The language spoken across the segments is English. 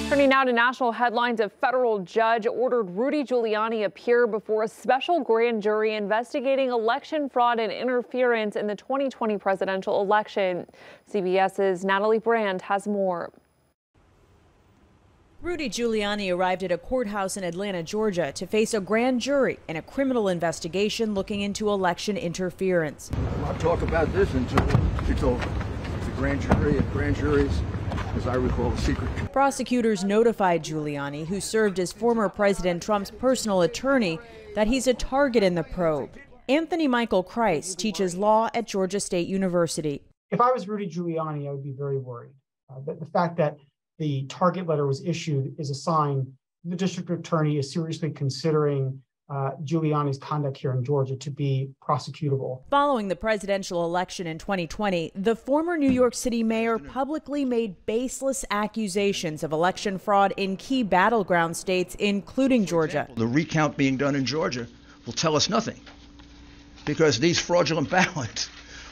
Turning now to national headlines, a federal judge ordered Rudy Giuliani appear before a special grand jury investigating election fraud and interference in the 2020 presidential election. CBS's Natalie Brand has more. Rudy Giuliani arrived at a courthouse in Atlanta, Georgia, to face a grand jury in a criminal investigation looking into election interference. I'll talk about this until it's over. It's a grand jury, and grand juries, as I recall, a secret. Prosecutors notified Giuliani, who served as former President Trump's personal attorney, that he's a target in the probe. Anthony Michael Christ teaches law at Georgia State University. If I was Rudy Giuliani, I would be very worried. The fact that the target letter was issued is a sign the district attorney is seriously considering Giuliani's conduct here in Georgia to be prosecutable. Following the presidential election in 2020, the former New York City mayor publicly made baseless accusations of election fraud in key battleground states, including Georgia. The recount being done in Georgia will tell us nothing, because these fraudulent ballots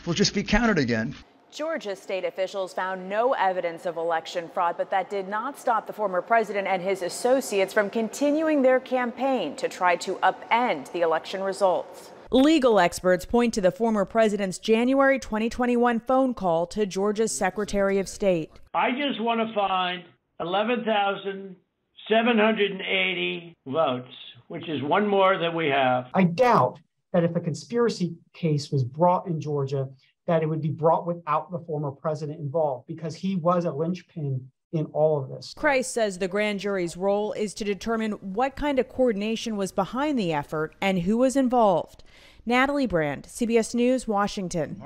will just be counted again. Georgia state officials found no evidence of election fraud, but that did not stop the former president and his associates from continuing their campaign to try to upend the election results. Legal experts point to the former president's January 2021 phone call to Georgia's Secretary of State. I just want to find 11,780 votes, which is one more than we have. I doubt that if a conspiracy case was brought in Georgia, that it would be brought without the former president involved, because he was a linchpin in all of this. Christ says the grand jury's role is to determine what kind of coordination was behind the effort and who was involved. Natalie Brand, CBS News, Washington.